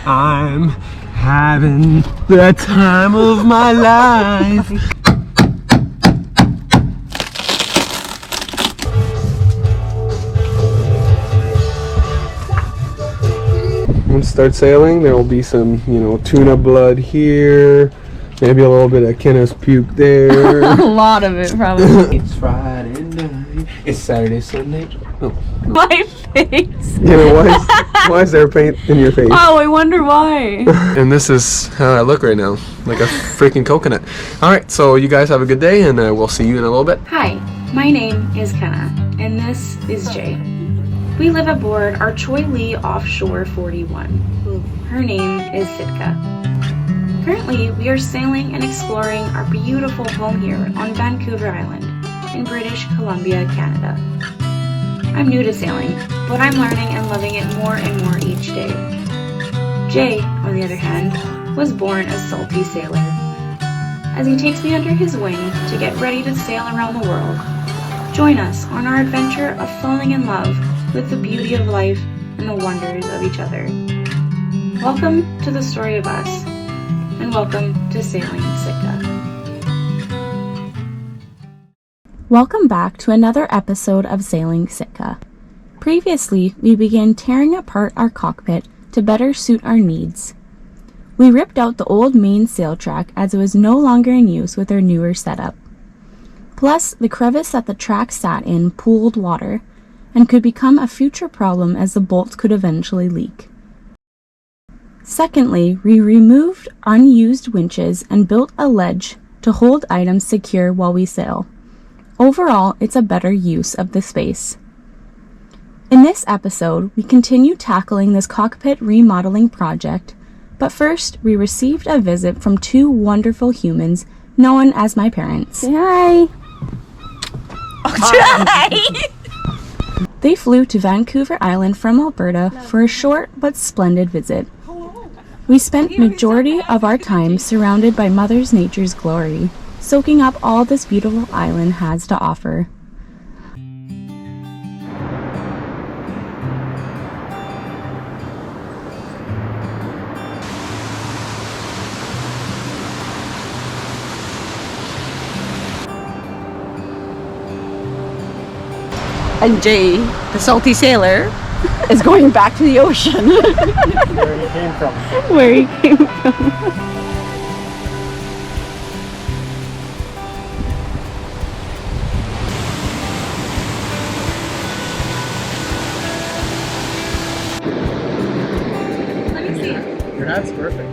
I'm having the time of my life. Once start sailing, there will be some, tuna blood here, maybe a little bit of Kenneth's puke there. A lot of it, probably. It's Friday night. It's Saturday, Sunday. Oh. My face. Why is there paint in your face? Oh, I wonder why. And this is how I look right now, like a freaking coconut. All right, so you guys have a good day, and we'll see you in a little bit. Hi, my name is Kenna, and this is Jay. We live aboard our Choi Lee Offshore 41. Her name is Sitka. Currently, we are sailing and exploring our beautiful home here on Vancouver Island in British Columbia, Canada. I'm new to sailing, but I'm learning and loving it more and more each day. Jay, on the other hand, was born a salty sailor. As he takes me under his wing to get ready to sail around the world, join us on our adventure of falling in love with the beauty of life and the wonders of each other. Welcome to the story of us, and welcome to Sailing Sitka. Welcome back to another episode of Sailing Sitka. Previously, we began tearing apart our cockpit to better suit our needs. We ripped out the old main sail track as it was no longer in use with our newer setup. Plus, the crevice that the track sat in pooled water and could become a future problem as the bolts could eventually leak. Secondly, we removed unused winches and built a ledge to hold items secure while we sail. Overall, it's a better use of the space. In this episode, we continue tackling this cockpit remodeling project, but first we received a visit from two wonderful humans known as my parents. Say hi! Hi! They flew to Vancouver Island from Alberta for a short but splendid visit. We spent majority of our time surrounded by Mother Nature's glory, soaking up all this beautiful island has to offer. And Jay, the salty sailor, is going back to the ocean. Where he came from. Where he came from. Let me see. Your hat's perfect.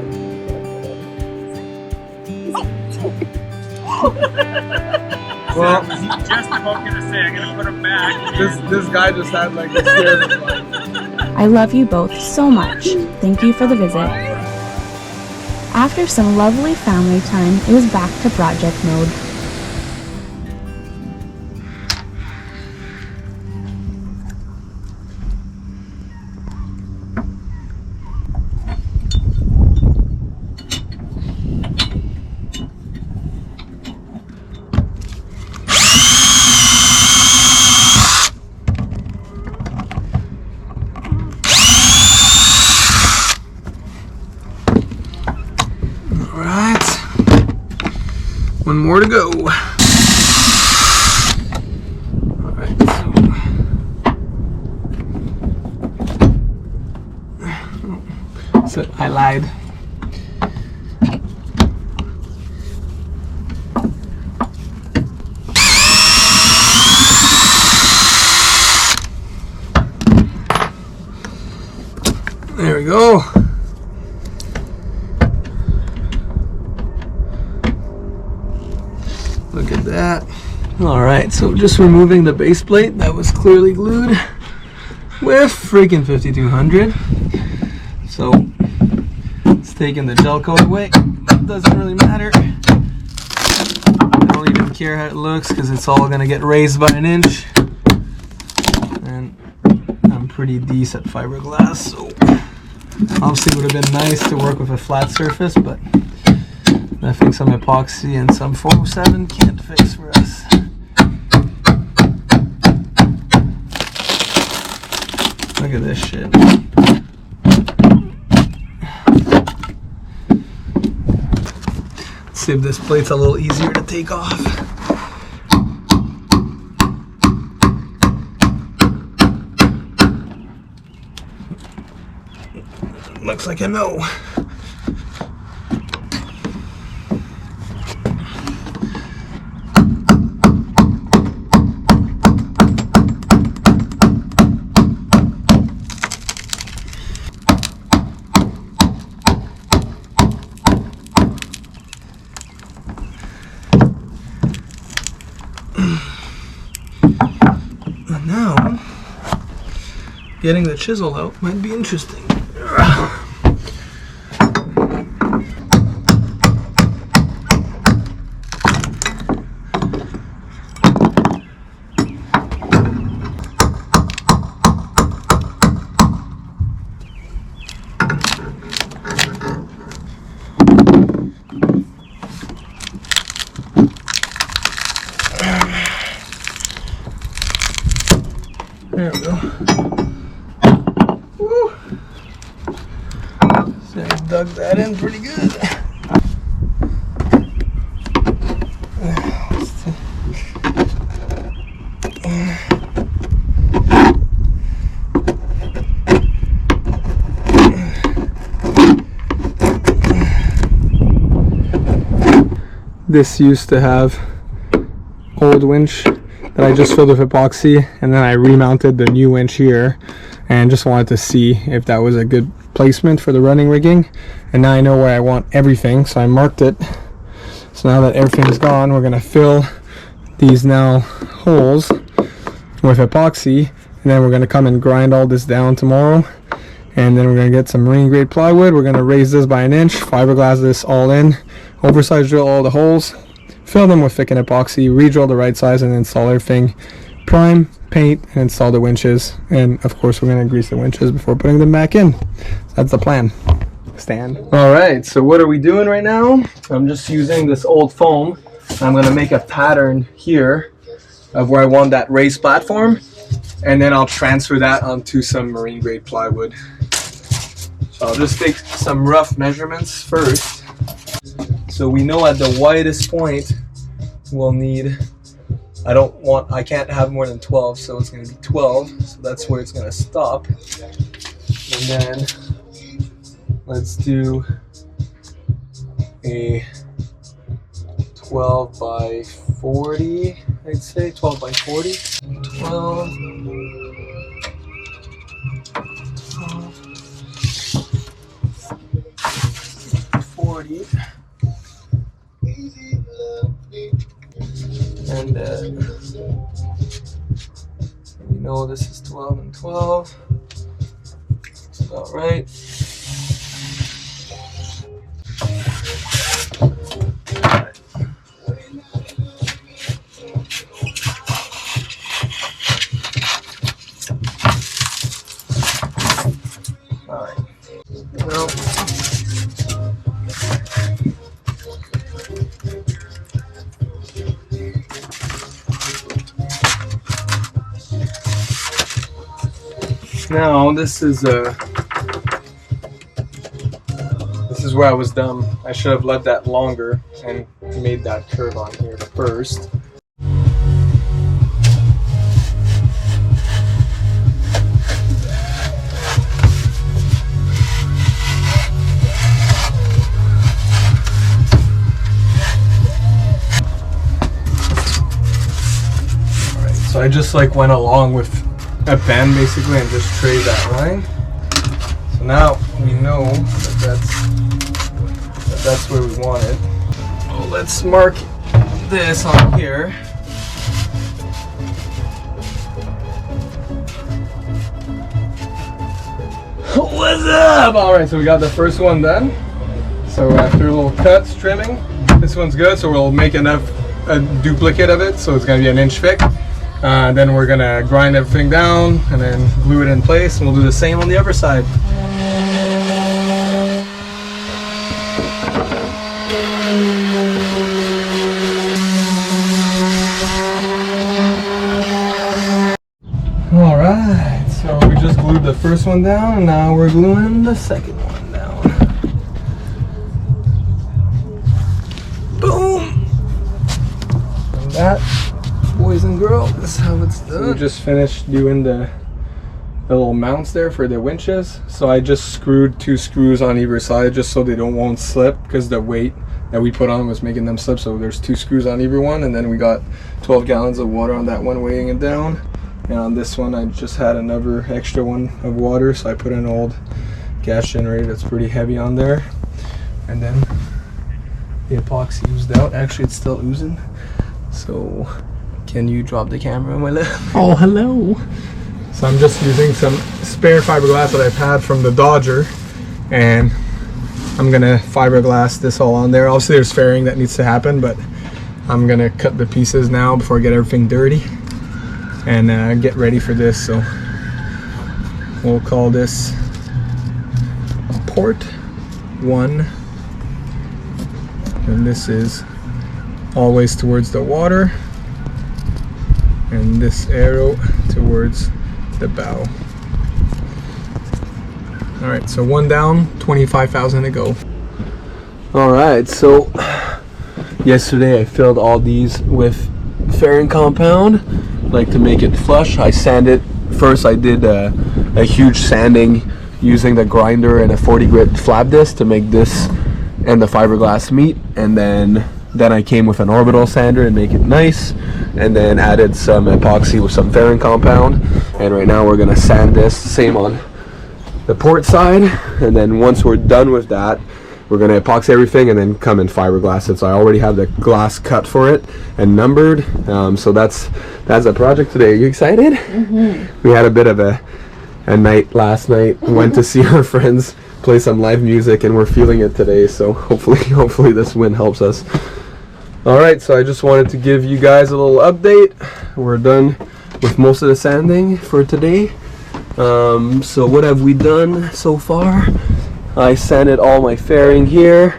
Well, I was just about gonna say I'm gonna put him back. this guy just had like this stare of life. I love you both so much. Thank you for the visit. After some lovely family time, it was back to project mode. Alright. One more to go. Alright, so I lied. There we go. Look at that. Alright, so just removing the base plate that was clearly glued with freaking 5200. So it's taking the gel coat away. Doesn't really matter. I don't even care how it looks because it's all gonna get raised by an inch. And I'm pretty decent at fiberglass, so obviously it would have been nice to work with a flat surface, but I think some epoxy and some 407 can't fix for us. Look at this shit. see if this plate's a little easier to take off. Looks like a no. And now, getting the chisel out might be interesting. There we go. Woo. So I dug that in pretty good. This used to have old winch that I just filled with epoxy, and then I remounted the new winch here and just wanted to see if that was a good placement for the running rigging. And now I know where I want everything, so I marked it. So now that everything's gone, we're gonna fill these now holes with epoxy, and then we're gonna come and grind all this down tomorrow, and then we're gonna get some marine grade plywood. We're gonna raise this by 1 inch, fiberglass this all in, oversize drill all the holes, fill them with thickened epoxy, re-drill the right size, and install everything. Prime, paint, and install the winches. And of course, we're gonna grease the winches before putting them back in. That's the plan. Stand. All right, so what are we doing right now? I'm just using this old foam. I'm gonna make a pattern here of where I want that raised platform, and then I'll transfer that onto some marine grade plywood. So I'll just take some rough measurements first. So we know at the widest point we'll need, I can't have more than 12, so it's going to be 12, so that's where it's going to stop. And then let's do a 12 by 40, I'd say 12 by 40. 12, 40. And we know this is 12 and 12. That's about right. All right. Well, now this is where I was dumb. I should have let that longer and made that curve on here first. Alright, so I just went along with a bend basically and just trade that line. So now we know that that's where we want it. Oh, let's mark this on here. What's up? Alright, so we got the first one done. So after little cuts, trimming, this one's good, so we'll make a duplicate of it, so it's going to be 1 inch thick. Then we're gonna grind everything down and then glue it in place, and we'll do the same on the other side. Alright, so we just glued the first one down, and now we're gluing the second one down. Boom! And that, boys and girls, this is how it's done. So we just finished doing the little mounts there for the winches. So I just screwed 2 screws on either side just so they won't slip, because the weight that we put on was making them slip. So there's 2 screws on either one, and then we got 12 gallons of water on that one weighing it down. And on this one I just had another extra one of water, so I put an old gas generator that's pretty heavy on there. And then the epoxy oozed out. Actually, it's still oozing. So can you drop the camera on my lip? Oh, hello. So I'm just using some spare fiberglass that I've had from the Dodger, and I'm gonna fiberglass this all on there. Obviously there's fairing that needs to happen, but I'm gonna cut the pieces now before I get everything dirty and get ready for this. So we'll call this port 1, and this is always towards the water, and this arrow towards the bow. All right, so 1 down, 25,000 to go. All right, so yesterday I filled all these with fairing compound, like to make it flush. I sanded first. I did a huge sanding using the grinder and a 40 grit flap disc to make this and the fiberglass meet, and then I came with an orbital sander and make it nice, and then added some epoxy with some fairing compound. And right now we're gonna sand this, same on the port side, and then once we're done with that, we're gonna epoxy everything and then come and fiberglass it. So I already have the glass cut for it and numbered. So that's the project today. Are you excited? Mm-hmm. We had a bit of a night last night. We went to see our friends play some live music, and we're feeling it today. So hopefully this win helps us. All right, so I just wanted to give you guys a little update. We're done with most of the sanding for today. So what have we done so far? I sanded all my fairing here,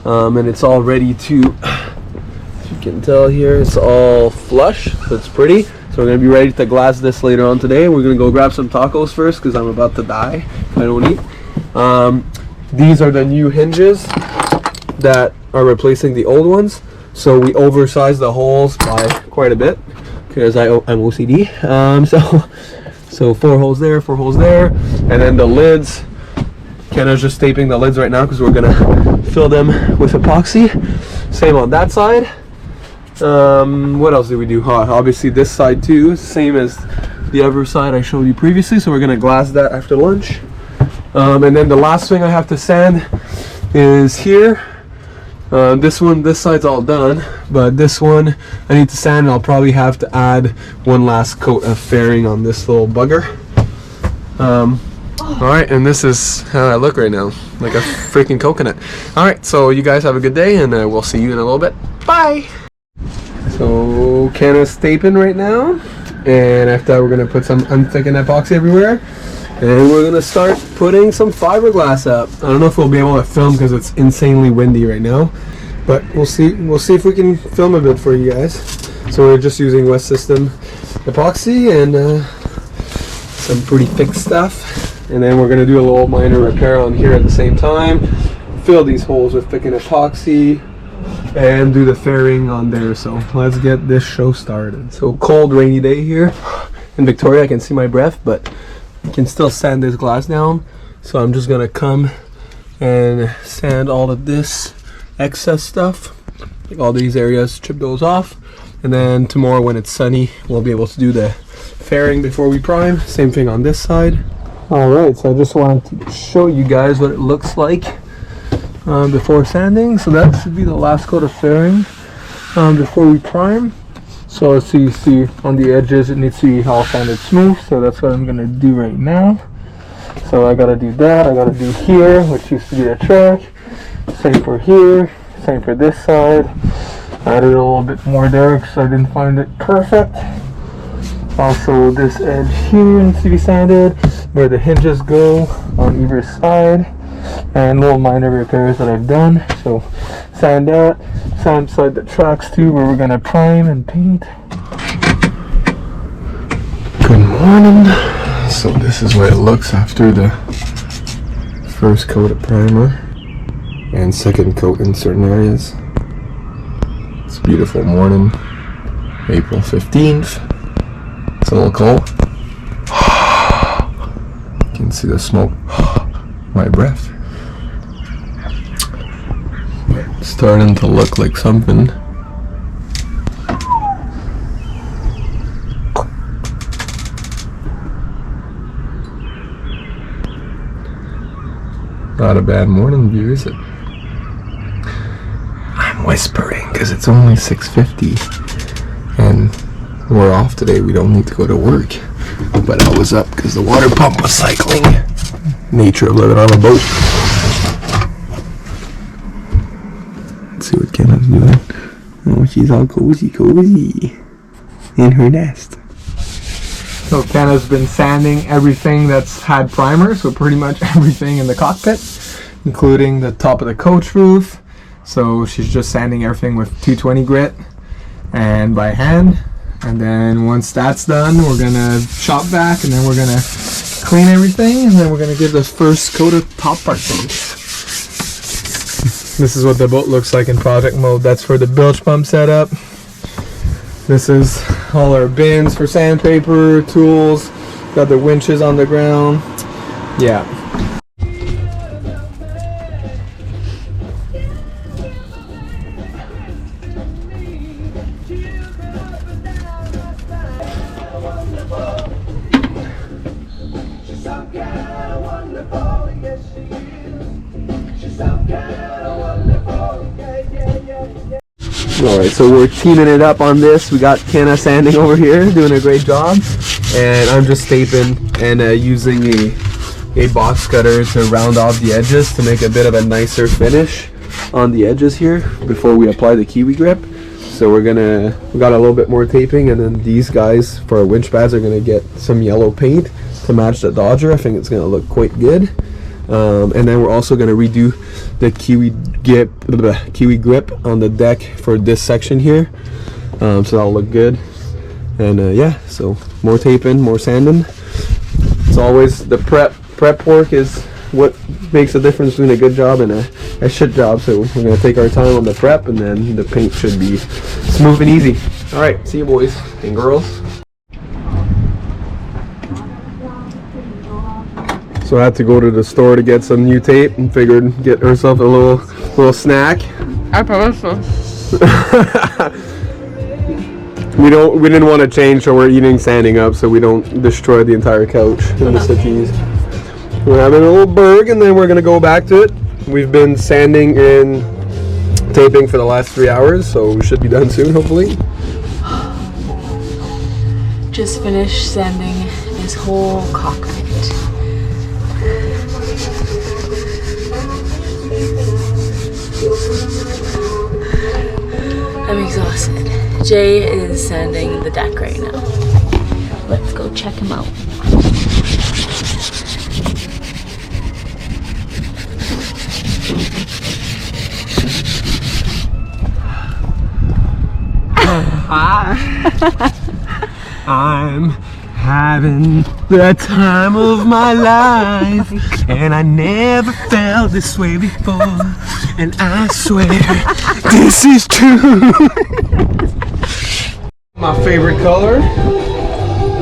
and it's all ready to, as you can tell here, it's all flush, so it's pretty. So we're gonna be ready to glass this later on today. We're gonna go grab some tacos first because I'm about to die if I don't eat. These are the new hinges that are replacing the old ones. So we oversized the holes by quite a bit because I'm OCD. So 4 holes there, 4 holes there, and then the lids. Kenna's just taping the lids right now because we're gonna fill them with epoxy. Same on that side. What else did we do? Obviously this side too, same as the other side I showed you previously. So we're gonna glass that after lunch. And then the last thing I have to sand is here. This side's all done, but this one I need to sand, and I'll probably have to add one last coat of fairing on this little bugger. Alright, and this is how I look right now, like a freaking coconut. Alright, so you guys have a good day, and we'll see you in a little bit. Bye! So Kenna's taping right now, and after that we're going to put some unthickened epoxy everywhere. And we're gonna start putting some fiberglass up. I don't know if we'll be able to film because it's insanely windy right now, but we'll see. We'll see if we can film a bit for you guys. So we're just using West System epoxy and some pretty thick stuff. And then we're gonna do a little minor repair on here at the same time. Fill these holes with thickened epoxy and do the fairing on there. So let's get this show started. So cold, rainy day here in Victoria. I can see my breath, but you can still sand this glass down. So I'm just gonna come and sand all of this excess stuff, like all these areas, chip those off, and then tomorrow when it's sunny we'll be able to do the fairing before we prime. Same thing on this side. Alright, so I just wanted to show you guys what it looks like before sanding. So that should be the last coat of fairing before we prime. So as you see on the edges, it needs to be all sanded smooth. So that's what I'm gonna do right now. So I gotta do that. I gotta do here, which used to be a track. Same for here. Same for this side. Added a little bit more there because I didn't find it perfect. Also, this edge here needs to be sanded, where the hinges go on either side, and little minor repairs that I've done. So sand that. Sand side the tracks too, where we're gonna prime and paint. Good morning. So this is what it looks after the first coat of primer and second coat in certain areas. It's a beautiful morning. April 15th. It's a little cold. You can see the smoke. My breath. It's starting to look like something. Not a bad morning view, is it? I'm whispering because it's only 6:50 and we're off today. We don't need to go to work. But I was up because the water pump was cycling. Nature of living on a boat. Let's see what Kenna's doing. Oh, she's all cozy in her nest. So Kenna's been sanding everything that's had primer, so pretty much everything in the cockpit, including the top of the coach roof. So she's just sanding everything with 220 grit and by hand. And then once that's done, we're gonna shop vac, and then we're gonna clean everything, and then we're gonna give the first coat of top part finish. This is what the boat looks like in project mode. That's for the bilge pump setup. This is all our bins for sandpaper, tools, got the winches on the ground. Yeah. Alright, so we're teaming it up on this. We got Kenna sanding over here, doing a great job. And I'm just taping and using a box cutter to round off the edges to make a bit of a nicer finish on the edges here before we apply the Kiwi grip. So we got a little bit more taping, and then these guys for our winch pads are gonna get some yellow paint to match the Dodger. I think it's gonna look quite good. And then we're also going to redo the Kiwi grip on the deck for this section here, so that'll look good. And yeah, so more taping, more sanding. It's always the prep work is what makes a difference between a good job and a shit job. So we're going to take our time on the prep, and then the paint should be smooth and easy. All right, see you boys and girls. So I had to go to the store to get some new tape and figured get herself a little snack. I promise so. We didn't want to change, so we're eating standing up so we don't destroy the entire couch and the settees. We're having a little burg, and then we're gonna go back to it. We've been sanding and taping for the last 3 hours, so we should be done soon, hopefully. Just finished sanding this whole cockpit. I'm exhausted. Jay is sanding the deck right now. Let's go check him out. I'm having the time of my life, and I never felt this way before, and I swear this is true. My favorite color,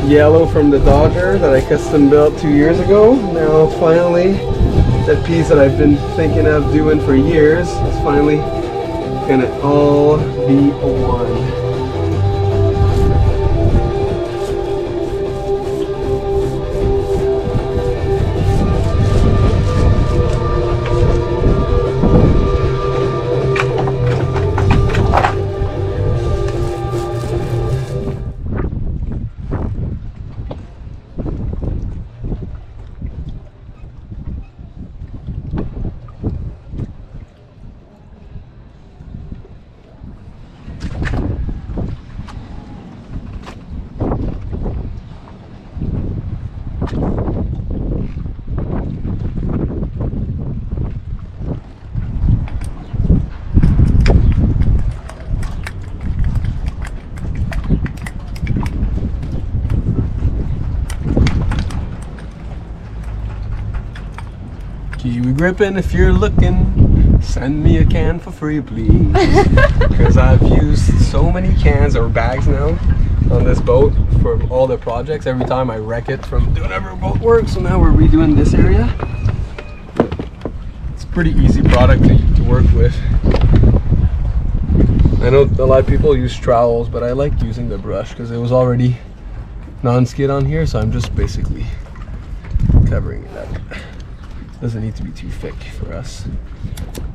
yellow from the Dodger that I custom built 2 years ago. Now finally, that piece that I've been thinking of doing for years is finally gonna all be one. Kiwi gripping if you're looking. Send me a can for free, please. Because I've used so many cans or bags now on this boat for all the projects. Every time I wreck it from doing every boat work. So now we're redoing this area. It's a pretty easy product to work with. I know a lot of people use trowels, but I like using the brush because it was already non-skid on here. So I'm just basically covering it up. Doesn't need to be too thick for us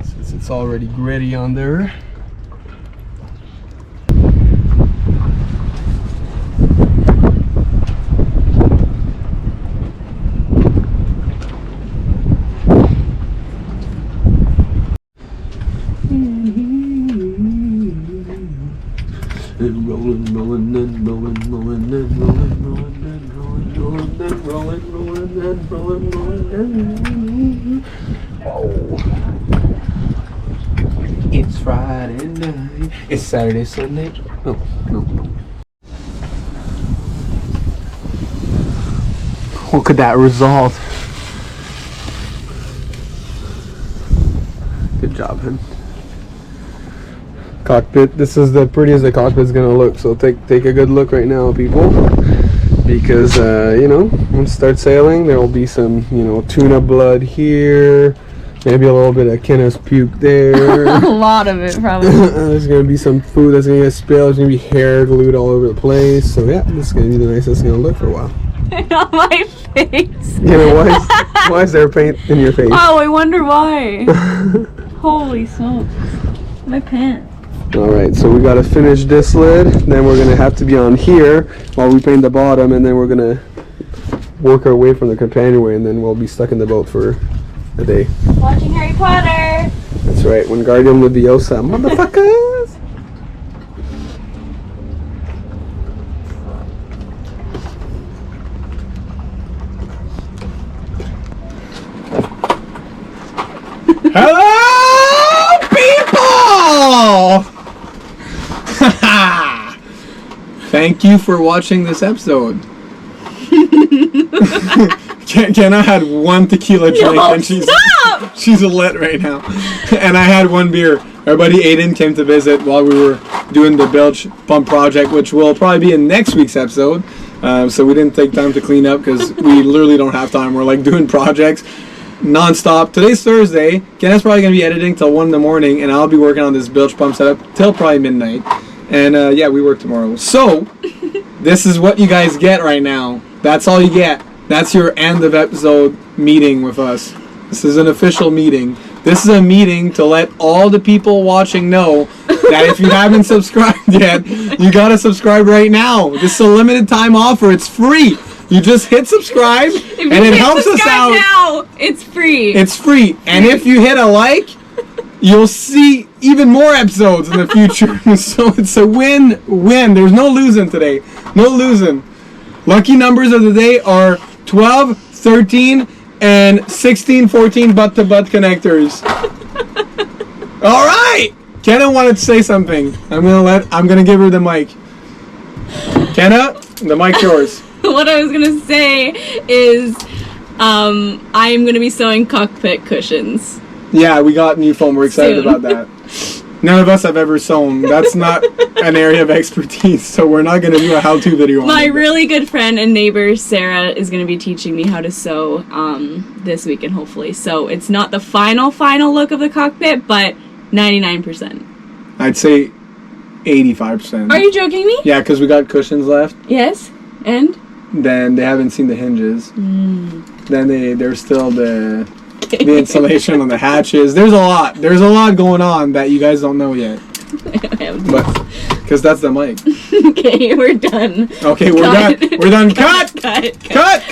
since it's already gritty on there. And rolling, rolling, and rolling, rolling, and rolling, rolling, and rolling, rolling, and rolling, rolling, and rolling, rolling, and oh, it's Friday night. It's Saturday, Sunday. No. What could that result? Good job, man. Cockpit. This is the prettiest the cockpit's gonna look. So take a good look right now, people, because you know, once it starts sailing, there will be some, you know, tuna blood here, maybe a little bit of Kenna's puke there. A lot of it, probably. There's gonna be some food that's gonna get spilled. There's gonna be hair glued all over the place. So yeah, this is gonna be the nicest it's gonna look for a while. On my face. You know, why is there paint in your face? Oh, I wonder why. Holy smokes. My pants. Alright, so we gotta finish this lid, then we're gonna have to be on here while we paint the bottom, and then we're gonna work our way from the companionway, and then we'll be stuck in the boat for a day. Watching Harry Potter. That's right, Wingardium Leviosa, motherfuckers! Hello, people! Thank you for watching this episode. Kenna had one tequila drink and she's lit right now. And I had one beer. Our buddy Aiden came to visit while we were doing the bilge pump project, which will probably be in next week's episode. So we didn't take time to clean up because we literally don't have time. We're like doing projects non-stop. Today's Thursday. Kenna's probably going to be editing till 1 in the morning, and I'll be working on this bilge pump setup till probably midnight. And yeah, we work tomorrow. So this is what you guys get right now. That's all you get. That's your end of episode meeting with us. This is an official meeting. This is a meeting to let all the people watching know that if you haven't subscribed yet, you gotta subscribe right now. This is a limited time offer. It's free. You just hit subscribe, and it helps us out. Now, it's free. It's free. And if you hit a like, you'll see even more episodes in the future. So it's a win-win. There's no losing today. No losing. Lucky numbers of the day are 12, 13, and 16, 14 butt-to-butt connectors. All right. Kenna wanted to say something. I'm gonna give her the mic. Kenna, the mic's yours. What I was gonna say is, I'm gonna be sewing cockpit cushions. Yeah, we got new foam. We're excited Soon. about that. None of us have ever sewn. That's not an area of expertise, so we're not going to do a how-to video on it. My really good friend and neighbor, Sarah, is going to be teaching me how to sew this weekend, hopefully. So it's not the final look of the cockpit, but 99%. I'd say 85%. Are you joking me? Yeah, because we got cushions left. Yes. And? Then they haven't seen the hinges. Then there's still the insulation on the hatches. There's a lot going on that you guys don't know yet. But because that's the mic. Okay, we're done. Okay, we're done. We're done. Cut. Cut.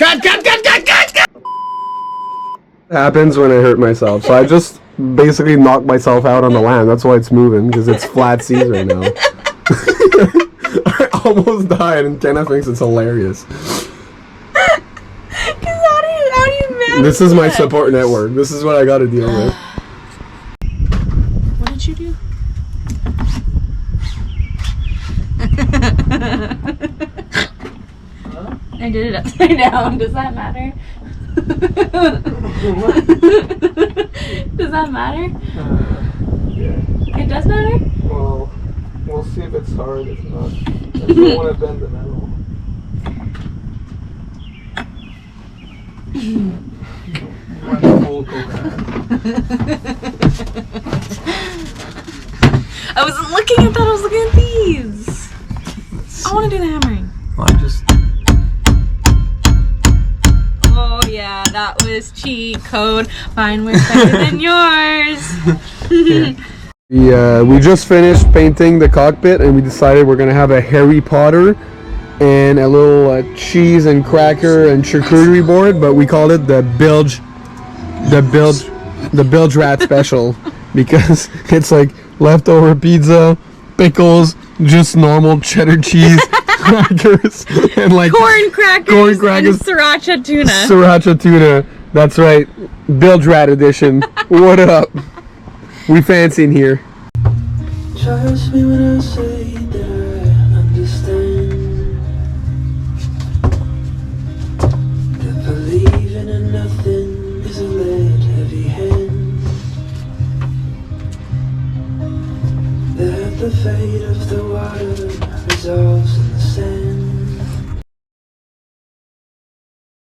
Happens when I hurt myself. So I just basically knocked myself out on the land. That's why it's moving, because it's flat seas right now. I almost died, and Kenna thinks it's hilarious. How do you manage This is my that? support network. This is what I got to deal with. What did you do? I did it upside down. Does that matter? Does that matter? Yeah. It does matter? Well, we'll see if it's hard. If not, I don't want to bend the metal. I wasn't looking at that, I was looking at these. I want to do the hammering. Well, I'm just. Oh yeah, that was cheat code. Mine was better than yours. We just finished painting the cockpit, and we decided we're gonna have a Harry Potter and a little cheese and cracker and charcuterie board, but we called it the Bilge Rat Special because it's like leftover pizza, pickles, just normal cheddar cheese, crackers, and like Corn crackers and sriracha tuna. Sriracha tuna. That's right, Bilge Rat edition. What up? We fancy in here. Trust me when I say that I understand. That believing in nothing is a lead heavy hand. That the fate of the water resolves